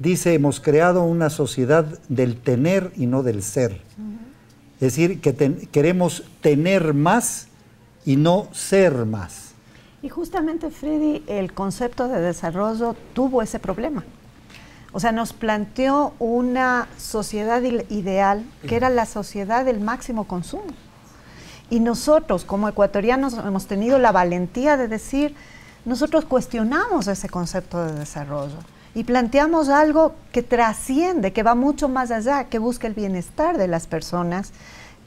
Dice, hemos creado una sociedad del tener y no del ser. Es decir, que queremos tener más y no ser más. Y justamente, Freddy, el concepto de desarrollo tuvo ese problema. O sea, nos planteó una sociedad ideal que era la sociedad del máximo consumo. Y nosotros, como ecuatorianos, hemos tenido la valentía de decir, nosotros cuestionamos ese concepto de desarrollo y planteamos algo que trasciende, que va mucho más allá, que busca el bienestar de las personas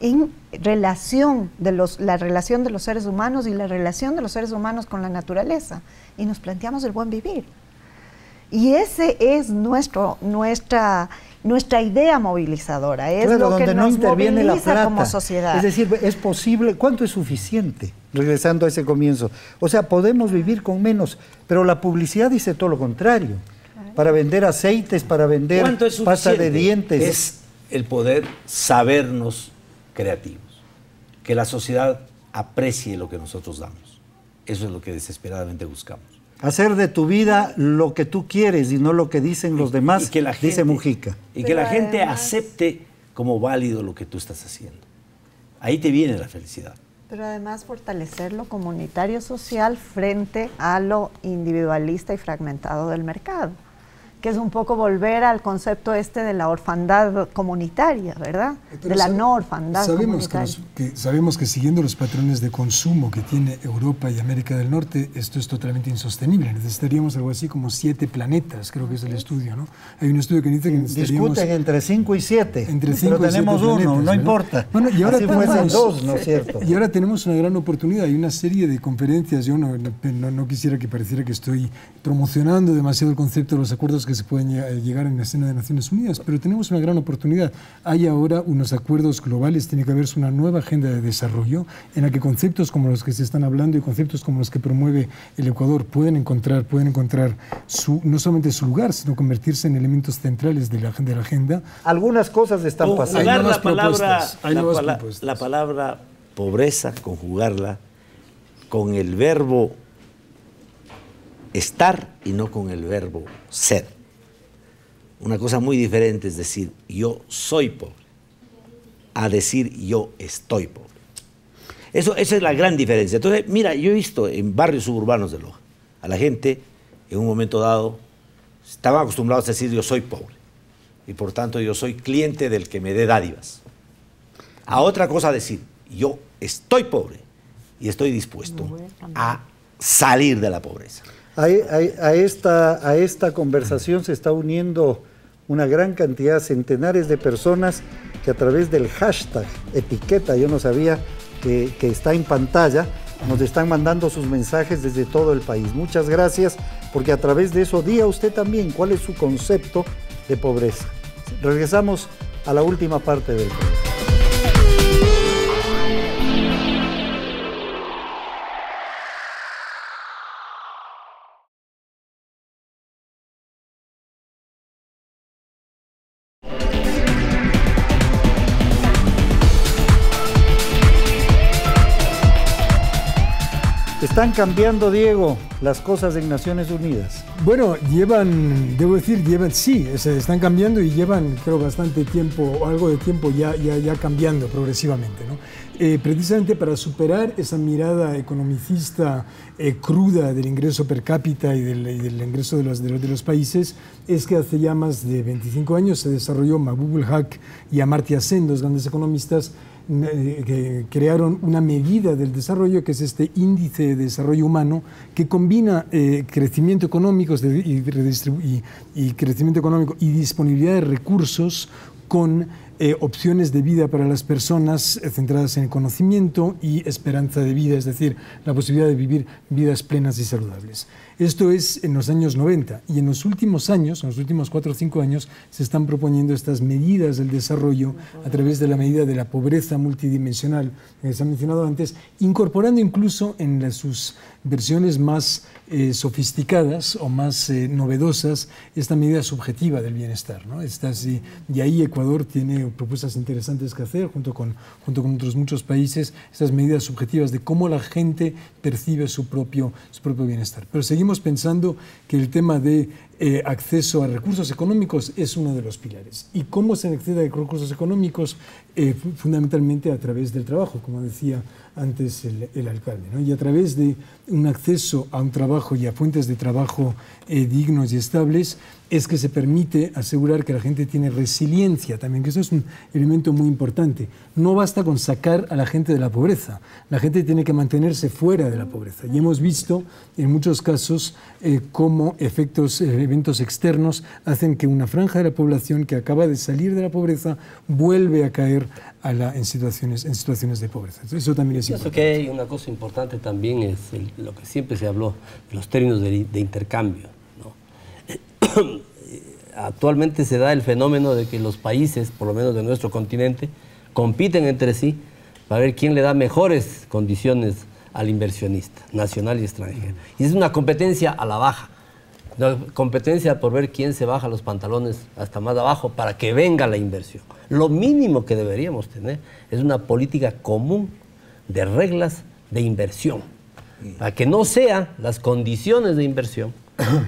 en relación la relación de los seres humanos y la relación de los seres humanos con la naturaleza. Y nos planteamos el buen vivir. Y ese es nuestra idea movilizadora, es claro, lo que nos moviliza como sociedad. Es decir, es posible, ¿cuánto es suficiente? Regresando a ese comienzo. O sea, podemos vivir con menos, pero la publicidad dice todo lo contrario. Para vender aceites, para vender pasta de dientes. Es el poder sabernos creativos, que la sociedad aprecie lo que nosotros damos. Eso es lo que desesperadamente buscamos. Hacer de tu vida lo que tú quieres y no lo que dicen los demás, y que la gente, dice Mujica. Y que la gente acepte como válido lo que tú estás haciendo. Ahí te viene la felicidad. Pero además fortalecer lo comunitario social frente a lo individualista y fragmentado del mercado. que es un poco volver al concepto de la orfandad comunitaria, ¿verdad? Pero de la no orfandad comunitaria. Sabemos que siguiendo los patrones de consumo que tiene Europa y América del Norte, esto es totalmente insostenible. Necesitaríamos algo así como 7 planetas, creo que es el estudio, ¿no? Hay un estudio que dice que necesitaríamos... Discuten entre 5 y 7, entre 5 pero tenemos uno, planetas, no ¿verdad? importa. Bueno, y ahora así fuesen 2, ¿no es cierto? Y ahora tenemos una gran oportunidad, hay una serie de conferencias, yo no quisiera que pareciera que estoy promocionando demasiado el concepto de los acuerdos que se pueden llegar en la escena de Naciones Unidas, pero tenemos una gran oportunidad. Hay ahora unos acuerdos globales, tiene que haberse una nueva agenda de desarrollo en la que conceptos como los que se están hablando y conceptos como los que promueve el Ecuador pueden encontrar no solamente su lugar, sino convertirse en elementos centrales de la agenda. Algunas cosas están pasando. La palabra pobreza, conjugarla con el verbo estar y no con el verbo ser. Una cosa muy diferente es decir yo soy pobre a decir yo estoy pobre. Esa es la gran diferencia. Entonces, mira, yo he visto en barrios suburbanos de Loja, a la gente en un momento dado estaban acostumbrados a decir yo soy pobre y por tanto yo soy cliente del que me dé dádivas. A otra cosa decir yo estoy pobre y estoy dispuesto a salir de la pobreza. A esta conversación se está uniendo una gran cantidad, centenares de personas que a través del hashtag etiqueta, yo no sabía que está en pantalla, nos están mandando sus mensajes desde todo el país. Muchas gracias, porque a través de eso diga usted también cuál es su concepto de pobreza. Regresamos a la última parte del programa. ¿Están cambiando, Diego, las cosas en Naciones Unidas? Bueno, sí, están cambiando y llevan, creo, bastante tiempo, algo de tiempo ya cambiando progresivamente, ¿no? Precisamente para superar esa mirada economicista cruda del ingreso per cápita y del ingreso de los países, es que hace ya más de 25 años se desarrolló Mahbub ul-Haq y Amartya Sen, dos grandes economistas, que crearon una medida del desarrollo, que es este índice de desarrollo humano, que combina crecimiento económico y disponibilidad de recursos con opciones de vida para las personas centradas en el conocimiento y esperanza de vida, es decir, la posibilidad de vivir vidas plenas y saludables. Esto es en los años 90 y en los últimos años, en los últimos 4 o 5 años, se están proponiendo estas medidas del desarrollo a través de la medida de la pobreza multidimensional que se ha mencionado antes, incorporando incluso en sus versiones más sofisticadas o más novedosas esta medida subjetiva del bienestar, ¿no? Y ahí Ecuador tiene propuestas interesantes que hacer junto con otros muchos países, estas medidas subjetivas de cómo la gente percibe su propio bienestar. Pero seguimos pensando que el tema de acceso a recursos económicos es uno de los pilares. ¿Y cómo se accede a recursos económicos? Fundamentalmente a través del trabajo, como decía antes el alcalde, ¿no? Y a través de un acceso a un trabajo y a fuentes de trabajo dignos y estables, es que se permite asegurar que la gente tiene resiliencia también, que eso es un elemento muy importante. No basta con sacar a la gente de la pobreza, la gente tiene que mantenerse fuera de la pobreza. Y hemos visto en muchos casos cómo eventos externos hacen que una franja de la población que acaba de salir de la pobreza vuelve a caer en situaciones de pobreza. Eso también es importante. Pienso que hay una cosa importante también, es lo que siempre se habló, los términos de intercambio, ¿no? Actualmente se da el fenómeno de que los países, por lo menos de nuestro continente, compiten entre sí para ver quién le da mejores condiciones al inversionista, nacional y extranjero. Y es una competencia a la baja, una competencia por ver quién se baja los pantalones hasta más abajo para que venga la inversión. Lo mínimo que deberíamos tener es una política común de reglas de inversión, para que no sean las condiciones de inversión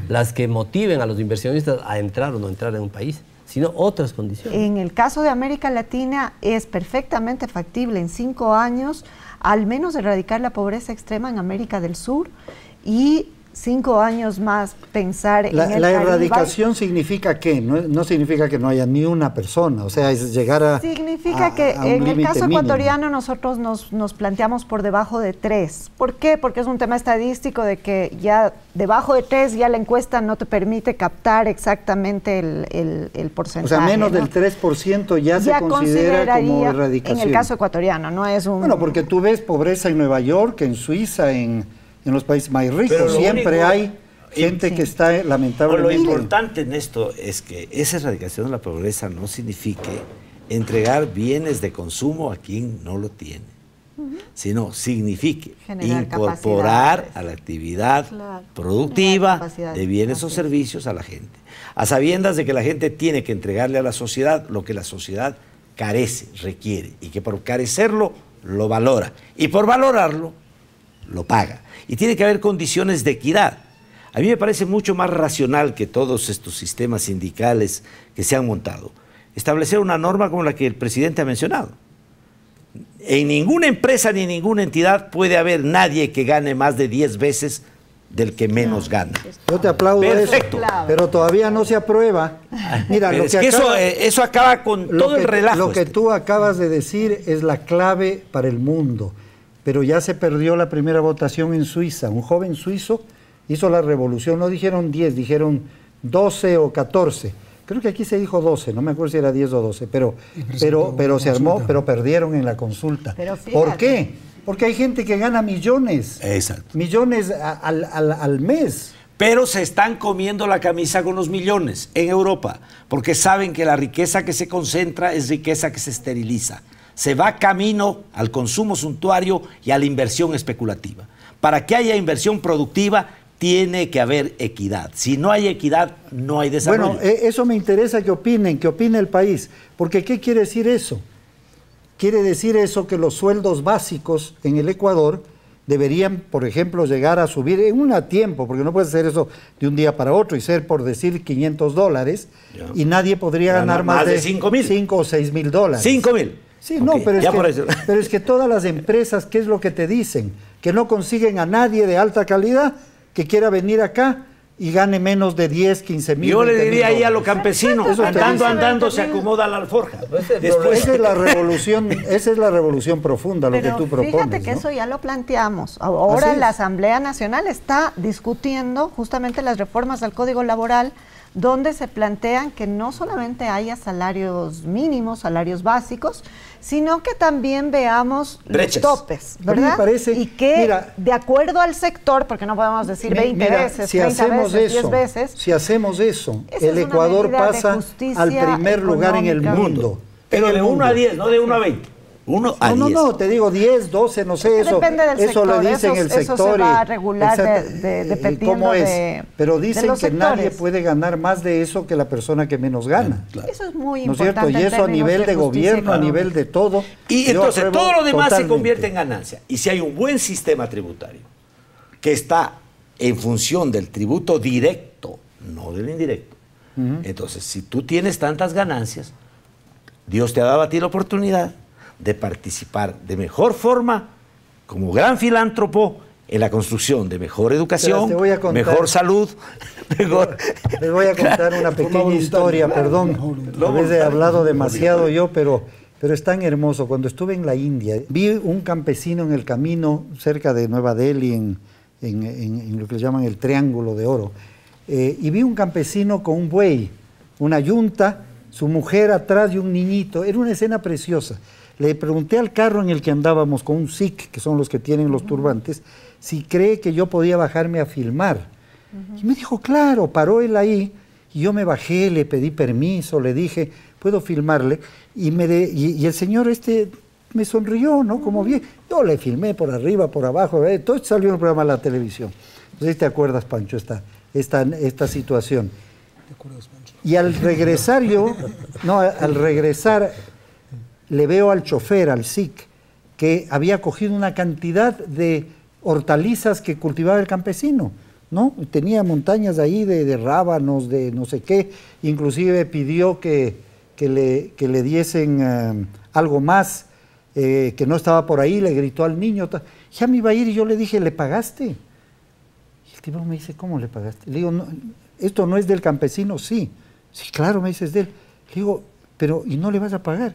las que motiven a los inversionistas a entrar o no entrar en un país, sino otras condiciones. En el caso de América Latina es perfectamente factible en 5 años al menos erradicar la pobreza extrema en América del Sur y 5 años más pensar en el La Caribe. erradicación significa qué, no significa que no haya ni una persona, o sea, es llegar a Significa que a un en el límite caso mínimo. ecuatoriano nosotros nos planteamos por debajo de 3. ¿Por qué? Porque es un tema estadístico de que ya debajo de 3 ya la encuesta no te permite captar exactamente el porcentaje. O sea, menos ¿no? del 3% ya se considera como consideraría erradicación. en el caso ecuatoriano, no es un... Bueno, porque tú ves pobreza en Nueva York, en Suiza, en los países más Pero ricos, lo siempre único- hay gente que está Lo lamentablemente... importante en esto es que esa erradicación de la pobreza no signifique entregar bienes de consumo a quien no lo tiene, sino signifique Generar incorporar capacidades. a la actividad Claro. productiva Generar capacidades. de bienes o Así es. servicios a la gente, a sabiendas de que la gente tiene que entregarle a la sociedad lo que la sociedad carece, requiere, y que por carecerlo lo valora, y por valorarlo lo paga. Y tiene que haber condiciones de equidad. A mí me parece mucho más racional que todos estos sistemas sindicales que se han montado establecer una norma como la que el presidente ha mencionado. En ninguna empresa ni ninguna entidad puede haber nadie que gane más de 10 veces del que menos gana. Yo te aplaudo Perfecto. eso, pero todavía no se aprueba. Mira, Pero lo es que que acaba- eso acaba con todo el relajo. Lo que tú acabas de decir es la clave para el mundo, pero ya se perdió la primera votación en Suiza. Un joven suizo hizo la revolución, no dijeron 10, dijeron 12 o 14. Creo que aquí se dijo 12, no me acuerdo si era 10 o 12, pero se armó, consulta. pero perdieron en la consulta. Pero fíjate. ¿Por qué? Porque hay gente que gana millones. Exacto. Millones al mes. Pero se están comiendo la camisa con los millones en Europa, porque saben que la riqueza que se concentra es riqueza que se esteriliza. Se va camino al consumo suntuario y a la inversión especulativa. Para que haya inversión productiva, tiene que haber equidad. Si no hay equidad, no hay desarrollo. Bueno, eso me interesa que opine el país, porque ¿qué quiere decir eso? Quiere decir eso que los sueldos básicos en el Ecuador deberían, por ejemplo, llegar a subir en un tiempo, porque no puedes hacer eso de un día para otro y ser, por decir, $500, Ya. y nadie podría Ganar ganar más de 5.000. 5 o 6.000 dólares. 5.000. Sí, no, Ok, pero ya por eso. pero es que todas las empresas, ¿qué es lo que te dicen? Que no consiguen a nadie de alta calidad que quiera venir acá y gane menos de 10, 15.000. Yo le 20.000 diría ahí a dólares. los campesinos, Eso te andando, dice. andando, se acomoda la alforja. Después esa es la revolución profunda, lo Pero que tú propones. fíjate que ¿no? eso ya lo planteamos. Ahora Así es. la Asamblea Nacional está discutiendo justamente las reformas al Código Laboral, donde se plantean que no solamente haya salarios mínimos, salarios básicos, sino que también veamos Brechas. los topes, A mí me ¿verdad? parece- y que mira, de acuerdo al sector, porque no podemos decir 20 Mira, veces, si 30 hacemos veces, eso, 10 veces. si hacemos eso, Esa el es una Ecuador medida de pasa justicia al primer lugar en el económica. mundo. Pero En de el 1 a mundo. 10, no de 1 a 20. 1 a 10. No, te digo 10, 12, no sé, eso. Depende del eso sector, le dicen el eso se sector. va a regular exacto, dependiendo cómo es. de- Pero de dicen los que nadie sectores. puede ganar más de eso que la persona que menos gana. Eso es muy ¿No es cierto? importante. Y en eso a términos nivel de justicia gobierno, a económica. nivel de todo. Y yo entonces apruebo todo lo demás se totalmente. convierte en ganancia. Y si hay un buen sistema tributario que está en función del tributo directo, no del indirecto, entonces si tú tienes tantas ganancias, Dios te ha dado a ti la oportunidad de participar de mejor forma como gran filántropo en la construcción de mejor educación, Te voy a contar. mejor salud, mejor... Les voy a contar una pequeña historia, perdón. A veces he hablado demasiado yo, pero es tan hermoso. Cuando estuve en la India, vi un campesino en el camino cerca de Nueva Delhi, en lo que le llaman el Triángulo de Oro, y vi un campesino con un buey, una yunta, su mujer atrás y un niñito. Era una escena preciosa. Le pregunté al carro en el que andábamos con un sikh, que son los que tienen los turbantes, si cree que yo podía bajarme a filmar. Y me dijo, claro, paró él ahí, y yo me bajé, le pedí permiso, le dije, ¿puedo filmarle? Y el señor me sonrió, ¿no? Como bien. Yo le filmé por arriba, por abajo, todo esto salió en el programa de la televisión. No sé si te acuerdas, Pancho, esta situación. Y al regresar le veo al chofer, al sikh, que había cogido una cantidad de hortalizas que cultivaba el campesino, ¿no? Tenía montañas ahí de rábanos, de no sé qué, inclusive pidió que le diesen algo más, que no estaba por ahí, le gritó al niño, ya me iba a ir y yo le dije, ¿le pagaste? Y El tipo me dice, ¿cómo le pagaste? Le digo, no, ¿esto no es del campesino? Sí. Sí, claro, me dice, es de él. Le digo, pero ¿y no le vas a pagar?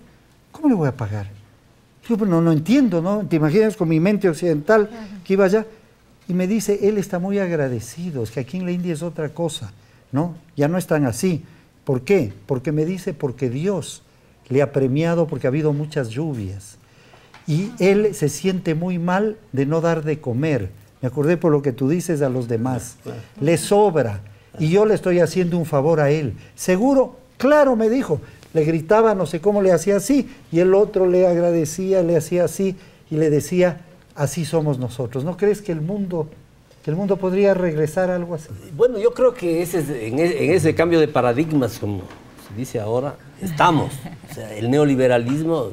¿Cómo le voy a pagar? Le digo, pero no entiendo, ¿no? Te imaginas con mi mente occidental que iba allá. Y me dice, él está muy agradecido, es que aquí en la India es otra cosa, ¿no? Ya no están así. ¿Por qué? Porque me dice, porque Dios le ha premiado porque ha habido muchas lluvias. Y él se siente muy mal de no dar de comer. Me acordé por lo que tú dices a los demás. Le sobra. Y yo le estoy haciendo un favor a él. ¿Seguro? Claro, me dijo. Le gritaba, no sé cómo le hacía así. Y el otro le agradecía, le hacía así. Y le decía, así somos nosotros. ¿No crees que el mundo podría regresar a algo así? Bueno, yo creo que en ese cambio de paradigmas, como se dice ahora, estamos. O sea, el neoliberalismo,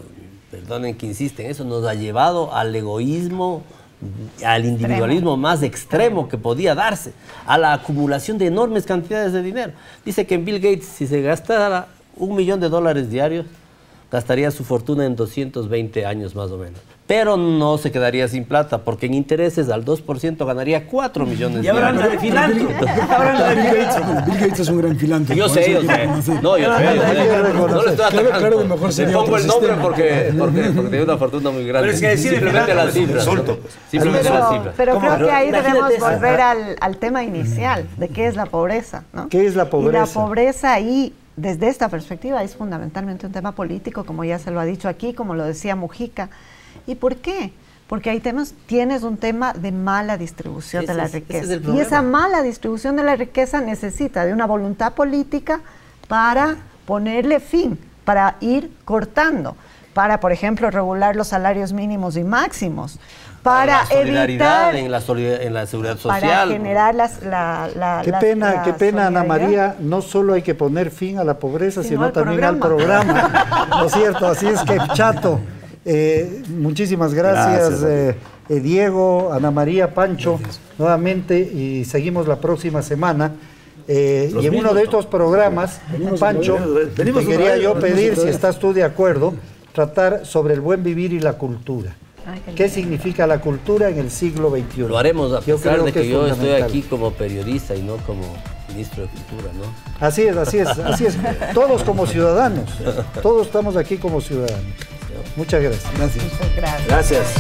perdonen que insiste en eso, nos ha llevado al egoísmo, al individualismo más extremo que podía darse, a la acumulación de enormes cantidades de dinero. Dice que en Bill Gates, si se gastara $1 millón diarios, gastaría su fortuna en 220 años más o menos. Pero no se quedaría sin plata, porque en intereses al 2% ganaría 4 millones y ahora anda de filántropo. Bill Gates es un gran filántropo. Yo sé. No, yo sé. No le estoy atacando. Claro que mejor sería le pongo el nombre sistema. porque tiene una fortuna muy grande. Pero es que decir simplemente las cifras. Simplemente las cifras. Pero creo que ahí debemos volver al tema inicial, de qué es la pobreza, ¿no? ¿Qué es la pobreza? Y la pobreza ahí, desde esta perspectiva, es fundamentalmente un tema político, como ya se lo ha dicho aquí, como lo decía Mujica. ¿Y por qué? Porque ahí tienes un tema de mala distribución de la riqueza. Y esa mala distribución de la riqueza necesita de una voluntad política para ponerle fin, para ir cortando, para, por ejemplo, regular los salarios mínimos y máximos, para solidaridad evitar, en la seguridad social. para generar Qué pena, Ana María, no solo hay que poner fin a la pobreza, sino también al programa. ¿No es cierto? Así es que, Chato, muchísimas gracias, Diego, Ana María, Pancho, nuevamente, y seguimos la próxima semana. Y en uno de estos programas, Pancho, te quería yo pedir, si estás tú de acuerdo, tratar sobre el buen vivir y la cultura. ¿Qué significa la cultura en el siglo XXI? Lo haremos a pesar de que yo estoy aquí como periodista y no como ministro de Cultura, ¿no? Así es. Todos como ciudadanos. Todos estamos aquí como ciudadanos. Muchas gracias. Muchas gracias. Gracias.